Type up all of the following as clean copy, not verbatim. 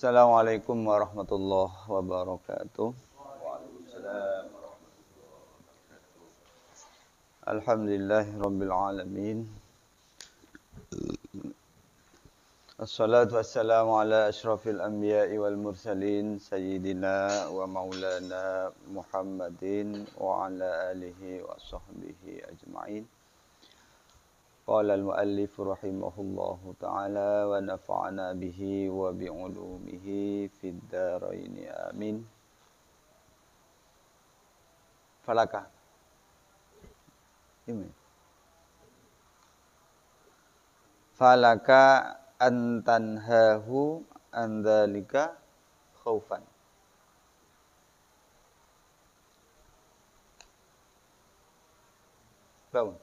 Assalamualaikum warahmatullahi wabarakatuh. Alhamdulillahirabbil alamin. Assalatu wassalamu ala asyrafil anbiya'i wal mursalin sayyidina wa maulana Muhammadin wa ala alihi wa sahbihi ajma'in. Qala al-muallif rahimahullahu ta'ala wa nafa'ana bihi wa bi'ulumihi fid dharain amin. Falaka. Ini. Falaka antanhahu an dzalika khaufan. Bangun.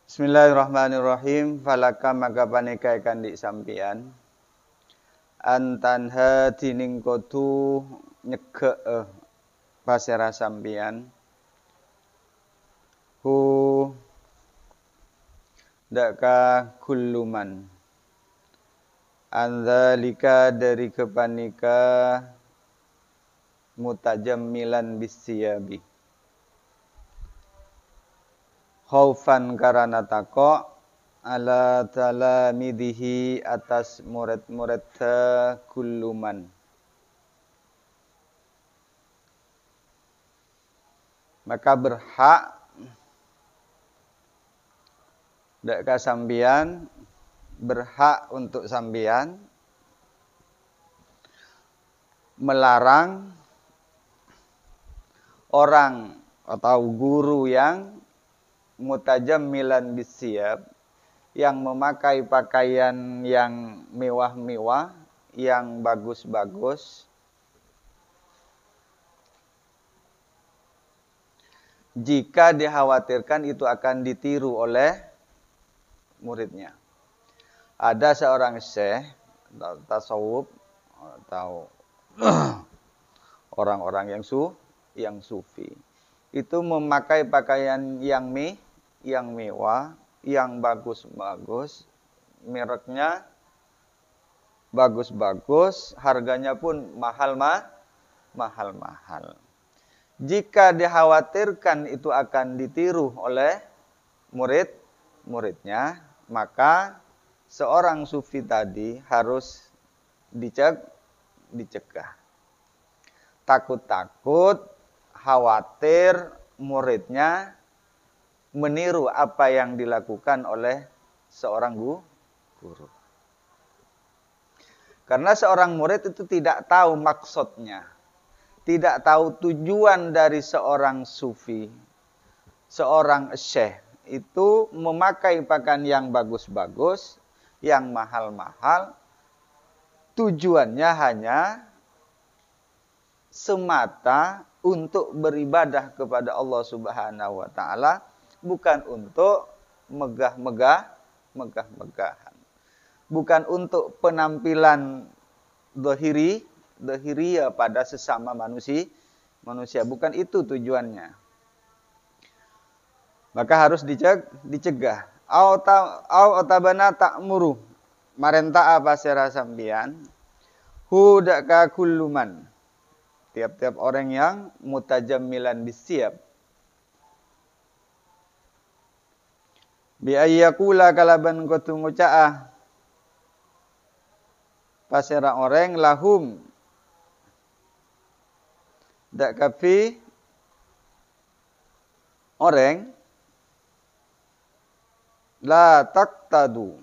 Bismillahirrahmanirrahim. Falaka maka panika kandi sampian antanha dining kudu nyegek pasera sampian hu daka kulluman andzalika dari kepanika mutajammilan bisiyabi khaufan karana tako ala talamidihi atas murid-murid kulluman. Maka berhak deka sambian, berhak untuk sambian melarang orang atau guru yang mutajammilan bisiyab, yang memakai pakaian yang mewah-mewah, yang bagus-bagus, jika dikhawatirkan itu akan ditiru oleh muridnya. Ada seorang syekh tasawuf atau orang-orang yang sufi itu memakai pakaian yang mewah, yang bagus-bagus, mereknya bagus-bagus, harganya pun mahal-mahal. Jika dikhawatirkan itu akan ditiru oleh muridnya, maka seorang sufi tadi harus dicegah. Takut-takut, khawatir muridnya meniru apa yang dilakukan oleh seorang guru. Karena seorang murid itu tidak tahu maksudnya, tidak tahu tujuan dari seorang sufi, seorang syekh itu memakai pakaian yang bagus-bagus, yang mahal-mahal, tujuannya hanya semata untuk beribadah kepada Allah Subhanahu wa taala, bukan untuk megah-megahan. Bukan untuk penampilan dhahiriyah pada sesama manusia, bukan itu tujuannya. Maka harus dicegah. Au otabana ta'muru marenta apa sera sambian hudaka kulluman, tiap-tiap orang yang mutajammilan bisiyab, bi ayyakula kalaban kutu nguca'ah pasera orang lahum dak kafi orang la taqtadu.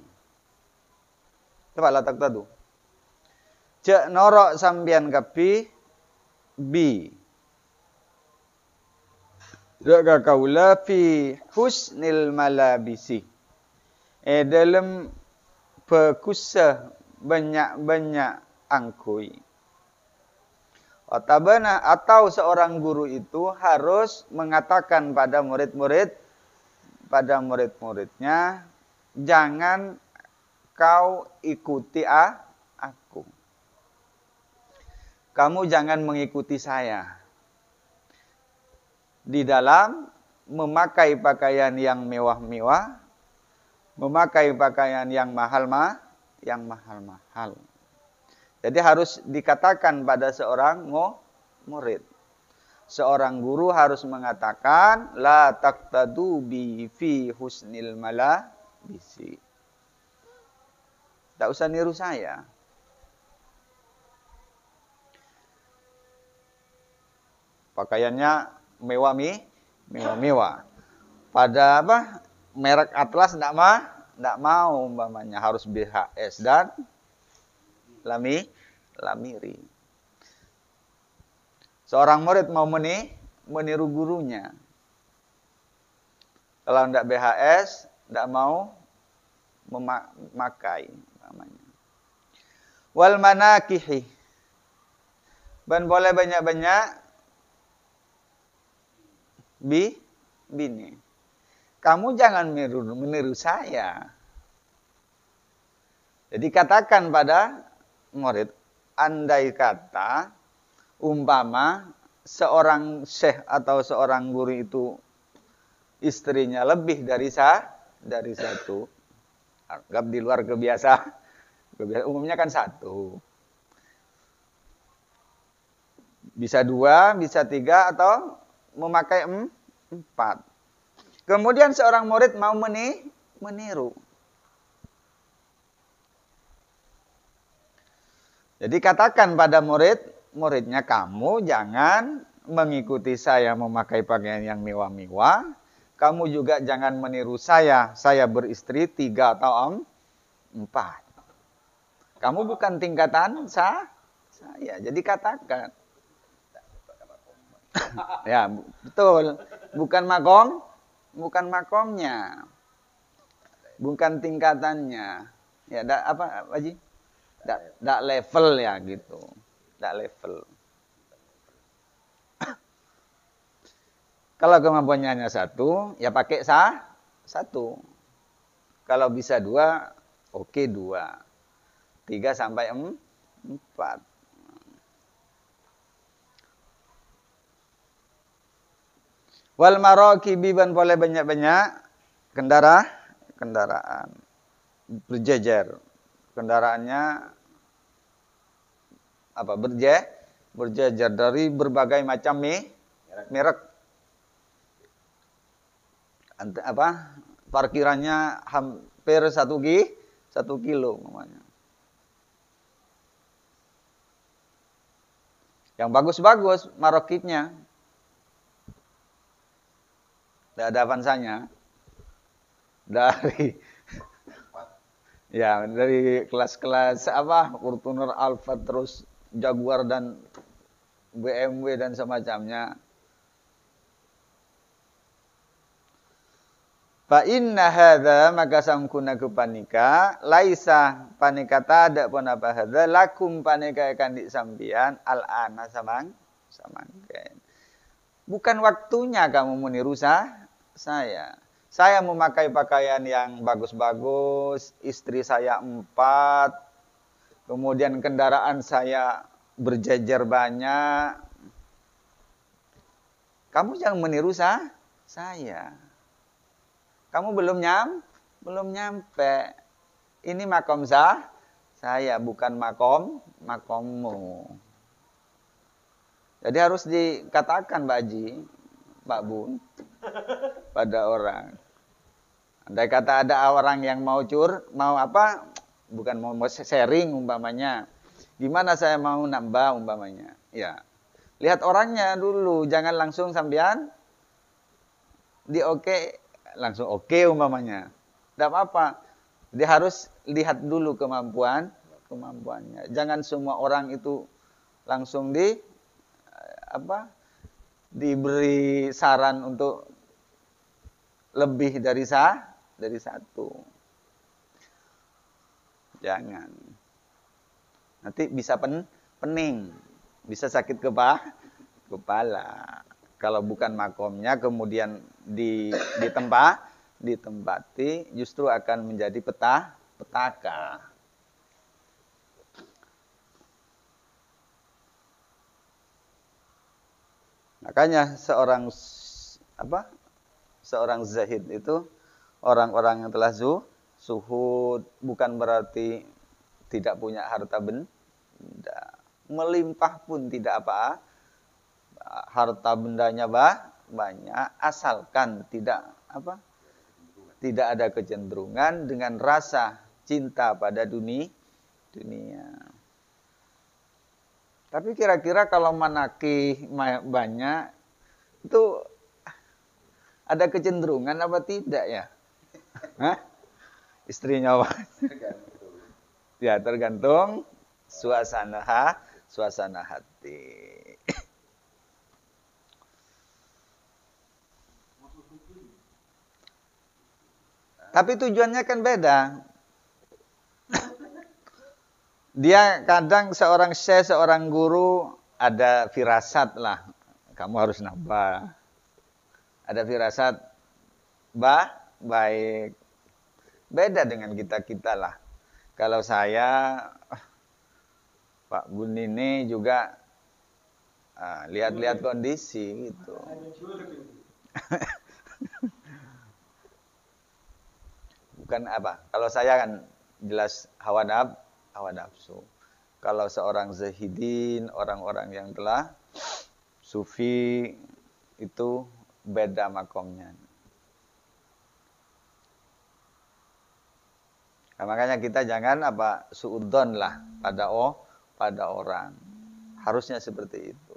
Coba la taqtadu. Cek norok sambian kapi bi. Dak kaula fi husnil malabisi. Dalam pekusah banyak-banyak angkui. Otabana atau seorang guru itu harus mengatakan pada murid-muridnya, jangan kau ikuti aku. Kamu jangan mengikuti saya di dalam memakai pakaian yang mewah-mewah, memakai pakaian yang yang mahal-mahal. Jadi harus dikatakan pada seorang murid. Seorang guru harus mengatakan la taqtadu bi fi husnil malabisi. Tak usah niru saya. Pakaiannya mewah. Pada apa? Merek Atlas enggak mau umpamanya, harus BHS dan Lamiri. Seorang murid mau meniru gurunya. Kalau enggak BHS, enggak mau memakai namanya. Wal manakihi. Dan boleh banyak-banyak bini. Kamu jangan meniru saya. Jadi katakan pada murid, andai kata umpama seorang syekh atau seorang guru itu istrinya lebih dari satu, anggap di luar kebiasaan umumnya kan satu, bisa dua, bisa tiga, atau memakai empat. Kemudian seorang murid mau meniru. Jadi katakan pada muridnya, kamu jangan mengikuti saya memakai pakaian yang mewah-mewah. Kamu juga jangan meniru saya beristri 3 atau 4. Kamu bukan tingkatan saya. Jadi katakan. Ya, betul. Bukan makomnya. Bukan tingkatannya. Ya, apa Haji? Dak level ya gitu. Dak level. Kalau kemampuannya hanya 1, ya pakai 1. Kalau bisa 2, oke 2. 3 sampai 4. Wal marakibi, ban boleh banyak-banyak kendaraan. Berjejer. Kendaraannya apa? Berjejer dari berbagai macam merek. Parkirannya hampir 1 kilo namanya. Yang bagus-bagus marokitnya. Tidak ada avanzanya. Dari kelas-kelas Fortuner, Alfa, terus Jaguar dan BMW dan semacamnya. Fa inna hadza, maka sangkunaku panika laisa panika tada pun apa hadza lakum panika akan disampian al-ana samangken. Bukan waktunya kamu meniru saya. Saya memakai pakaian yang bagus-bagus, istri saya 4, kemudian kendaraan saya berjejer banyak. Kamu jangan meniru saya. Kamu belum nyampe. Ini makom saya, bukan makommu. Jadi harus dikatakan Mbak Haji, Pak Bun, pada orang. Andai kata ada orang yang mau bukan mau sharing umpamanya. Gimana saya mau nambah umpamanya? Ya. Lihat orangnya dulu, jangan langsung sampean langsung oke umpamanya. Tidak apa-apa. Dia harus lihat dulu kemampuannya. Jangan semua orang itu langsung diberi saran untuk lebih dari 1. Jangan. Nanti bisa pening, bisa sakit kepala. Kalau bukan makomnya kemudian ditempati justru akan menjadi petaka. Makanya seorang zahid itu orang-orang yang telah zuhud, bukan berarti tidak punya harta benda. Melimpah pun tidak apa, harta bendanya banyak, asalkan tidak apa, tidak ada kecenderungan dengan rasa cinta pada dunia. Tapi kira-kira kalau manakih banyak itu ada kecenderungan apa tidak ya? Hah? Istrinya apa? Ya tergantung suasana hati. Tapi tujuannya kan beda. Dia kadang seorang syekh, seorang guru ada firasat lah. Kamu harus nambah. Ada firasat baik. Beda dengan kita lah. Kalau saya, Pak Bun ini juga lihat-lihat kondisi gitu. Bukan apa? Kalau saya kan jelas hawa nafsu. Kalau seorang zahidin, orang-orang yang telah sufi itu beda makomnya. Nah, makanya kita jangan suudzon lah pada orang. Harusnya seperti itu.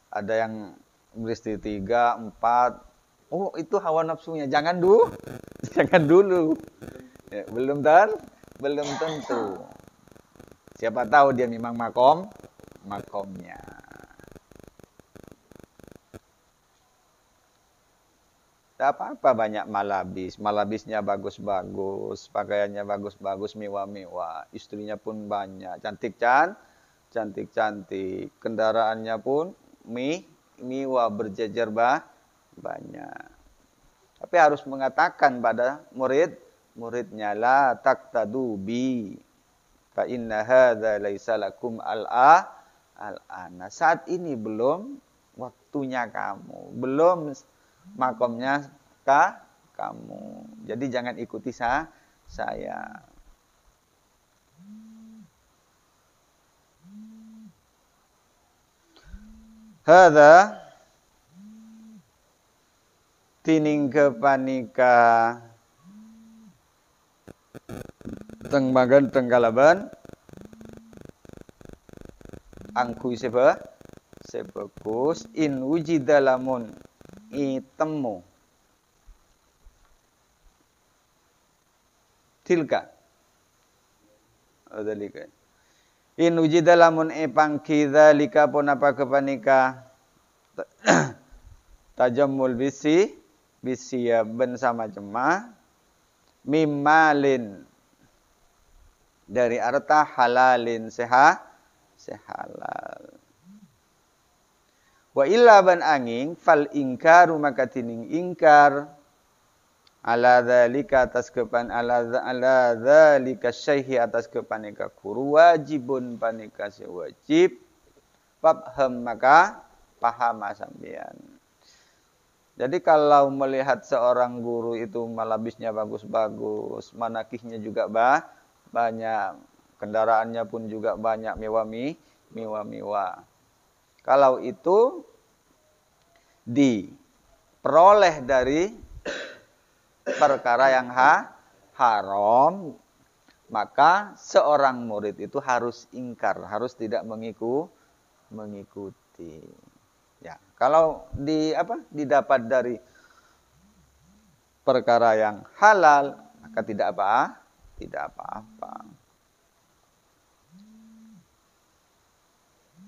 Ada yang beristri 3, 4. Oh, itu hawa nafsunya. Jangan dulu. Ya, belum tentu. Siapa tahu dia memang makomnya. Tak apa-apa banyak malabis. Malabisnya bagus-bagus, pakaiannya bagus-bagus, mewah-mewah. Istrinya pun banyak, cantik-cantik. Kendaraannya pun mewah, berjejer banyak. Tapi harus mengatakan pada muridnya, la taqtadu bi fa inna hadza laisa lakum al-ana. Saat ini belum waktunya kamu, belum makomnya kamu. Jadi jangan ikuti saya. Hadza tining kepanika teng magan teng kalaban angku sebagus in wujidalamun itemu tilka adalika in wujidalamun pangki dzalika pun apa kepanika tajammul bisi ya ben sama jemaah mimalin dari harta halalin sehalal wa illa ban angin fal ingkaru maka tining ingkar ala dzalika atas kepan ala dzalika syaihi atas kepanika kuru wajibun panika sewajib faham maka paham sampean. Jadi kalau melihat seorang guru itu malabisnya bagus-bagus, manakihnya juga banyak, kendaraannya pun juga banyak mewah-mewah. Kalau itu diperoleh dari perkara yang haram, maka seorang murid itu harus ingkar, harus tidak mengikuti. Ya, kalau didapat dari perkara yang halal, maka tidak apa-apa.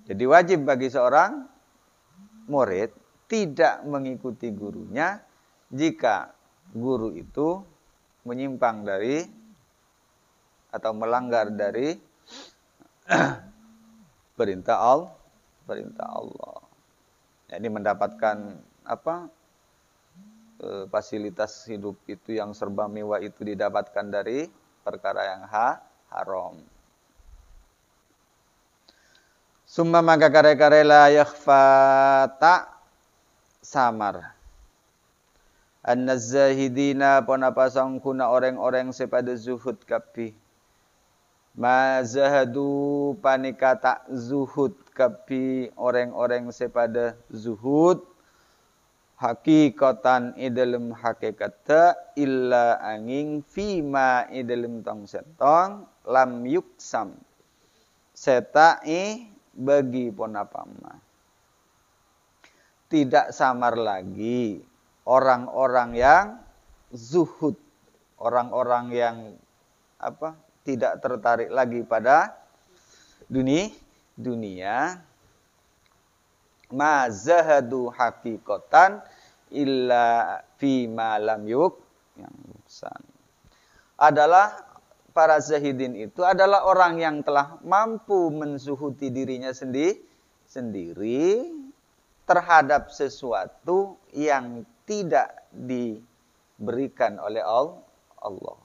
Jadi wajib bagi seorang murid tidak mengikuti gurunya jika guru itu menyimpang dari atau melanggar dari perintah Allah. Jadi mendapatkan fasilitas hidup itu yang serba mewah itu didapatkan dari perkara yang haram. Summa maka kare-kare la yakhfa ta samar. An-zahidina pon apa sangkuna orang-orang sepada zuhud kabeh. Ma zahadu panika tak zuhud kapi orang-orang sepada zuhud hakikatan idalem hakikata illa angin fima idalem tong setong lam yuksam setai bagi ponapama. Tidak samar lagi orang-orang yang zuhud, orang-orang yang tidak tertarik lagi pada dunia. Ma zahadu hakikatan illa fi ma lam yang yuksan. Adalah para zahidin itu adalah orang yang telah mampu menzuhudi dirinya sendiri terhadap sesuatu yang tidak diberikan oleh Allah.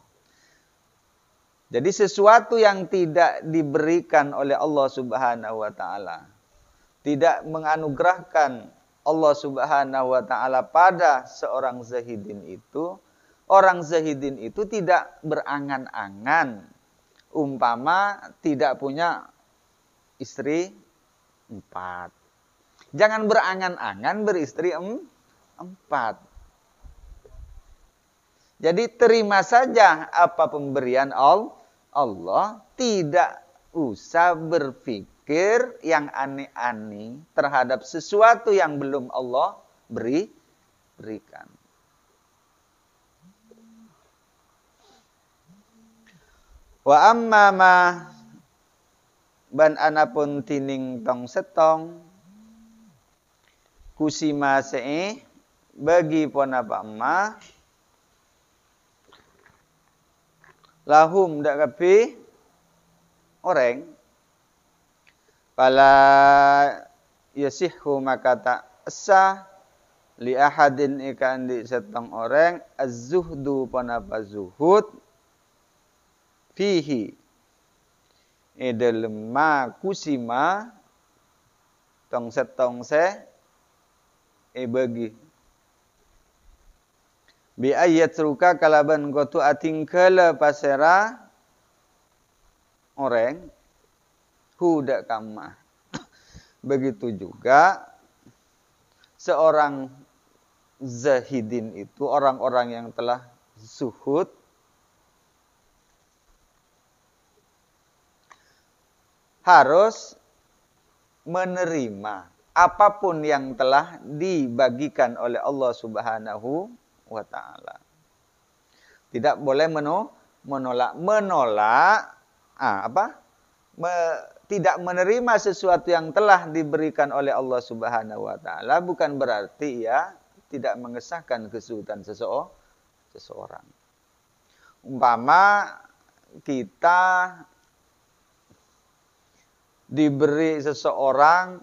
Jadi sesuatu yang tidak diberikan oleh Allah Subhanahu wa taala, tidak menganugerahkan Allah Subhanahu wa taala pada seorang zahidin itu, orang zahidin itu tidak berangan-angan umpama tidak punya istri 4. Jangan berangan-angan beristri 4. Jadi terima saja apa pemberian Allah, tidak usah berpikir yang aneh-aneh terhadap sesuatu yang belum Allah berikan. Wa amma ma ban anapun tining tong setong kusima se bagi ponapa ma lahum dak kapi orang pala yasihhu maka tak sah li ahadin ikan di setong orang az-zuhdu ponapa zuhud fihi dalam ma kusima tong setong se bagi bi ayat ruka kalaban gotu ating kala pasera orang huda kama. Begitu juga seorang zahidin itu orang-orang yang telah zuhud harus menerima apapun yang telah dibagikan oleh Allah Subhanahu wa ta'ala. Tidak boleh menolak. Tidak menerima sesuatu yang telah diberikan oleh Allah Subhanahu wa ta'ala bukan berarti ya tidak mengesahkan kesulitan seseorang. Umpama kita diberi seseorang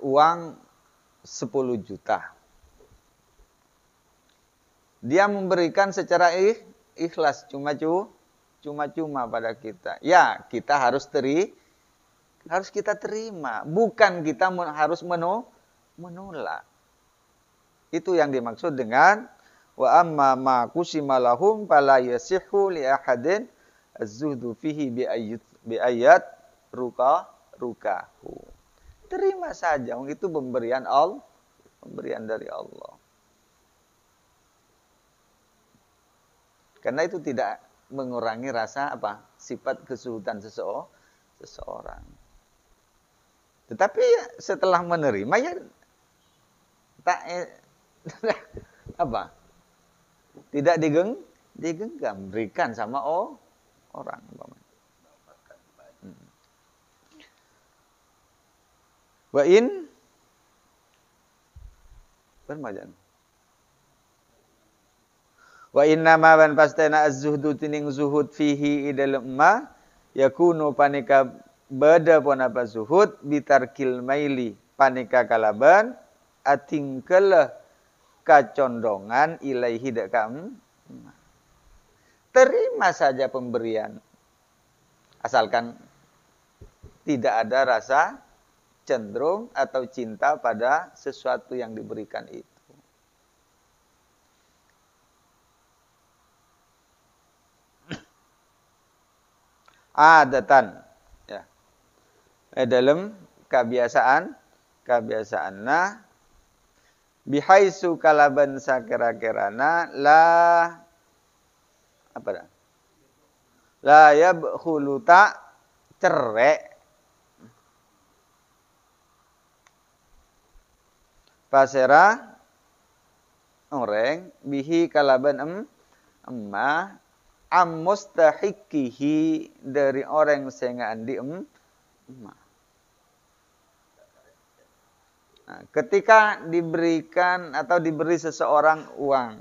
uang 10 juta. Dia memberikan secara ikhlas cuma-cuma pada kita. Ya, kita harus kita terima, bukan kita harus menolak. Itu yang dimaksud dengan wa amma ma kusima lahum fala yasihhu li ahadin az-zuhdu fihi bi ayat rukahu. Terima saja, itu pemberian dari Allah. Karena itu tidak mengurangi rasa sifat kesulitan seseorang. Tetapi ya, setelah menerima ya tidak digenggam, berikan sama orang. Wa in bermajan. Wa inna ma ban pastana az-zuhdu tining zuhud fihi idal ma yakunu panika bada pun apa zuhud bitarkil maili panika kalaban atingkelah kacondongan ilaihi dakam. Terima saja pemberian asalkan tidak ada rasa cenderung atau cinta pada sesuatu yang diberikan itu. adatan ya. Dalam kebiasaanna bihaisu kalaban sakira-kirana apa dah? La yabkhulu ta cerek pasera orang bihi kalaban emma am mustahiqihi dari orang sing andi emma. Nah, ketika diberikan atau diberi seseorang uang,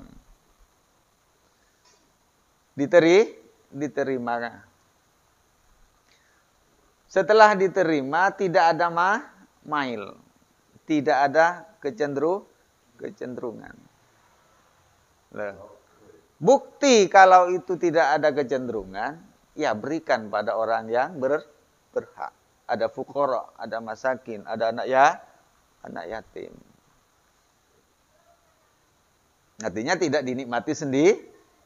diterima. Setelah diterima tidak ada mail, tidak ada kecenderungan. Bukti kalau itu tidak ada kecenderungan, ya berikan pada orang yang berhak. Ada fuqara, ada masakin, ada anak yatim. Artinya tidak dinikmati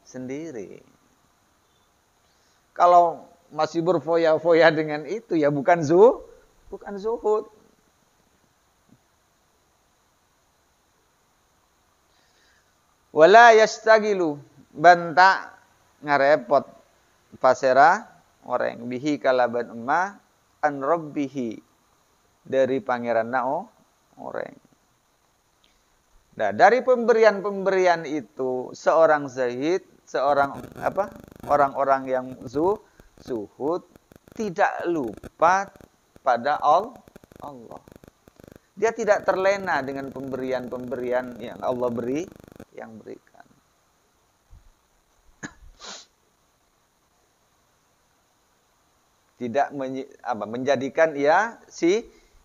sendiri. Kalau masih berfoya-foya dengan itu ya bukan zuhud. Wala yastagilu banta ngarepot pasera orang bihi kalaban emma an rabbihi dari pangeran orang. Nah, dari pemberian itu seorang zahid, orang-orang yang zuhud tidak lupa pada Allah. Dia tidak terlena dengan pemberian-pemberian yang Allah berikan. Tidak menjadikan ia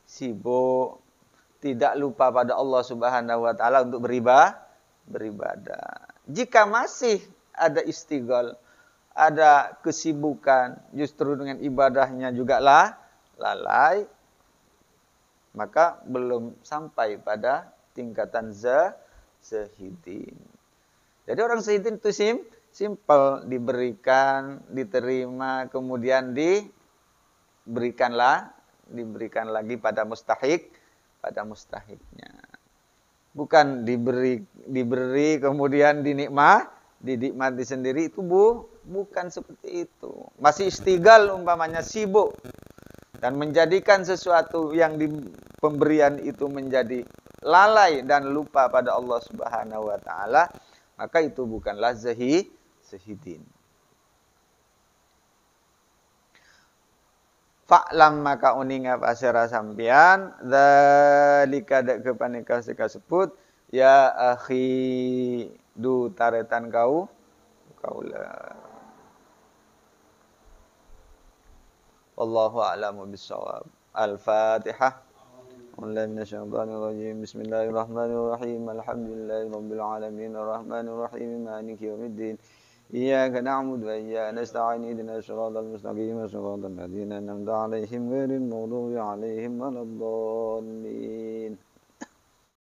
sibuk, tidak lupa pada Allah Subhanahu wa taala untuk beribadah. Jika masih ada istighol, ada kesibukan, justru dengan ibadahnya juga lalai, maka belum sampai pada tingkatan zahidin. Jadi orang zahidin itu simpel, diberikan, diterima, kemudian diberikan lagi pada mustahiknya. Bukan diberi kemudian dinikmati sendiri, itu bukan seperti itu. Masih istighal umpamanya sibuk dan menjadikan sesuatu yang di pemberian itu menjadi lalai dan lupa pada Allah Subhanahu wa taala, maka itu bukanlah zahidin. Fa'lam maka uninga pasera sampian dzalika dak kepanika sekasebut ya akhi du taretan kaula. Wallahu a'lamu bissawab. Al-Fatihah. Bismillahirrahmanirrahim. Alhamdulillahirabbil alamin arrahmanir rahim maliki yaumiddin. Iyyaka na'budu wa iyyaka nasta'in ihdinas siratal mustaqim siratal ladzina an'amta 'alaihim ghairil maghdubi 'alaihim waladdallin.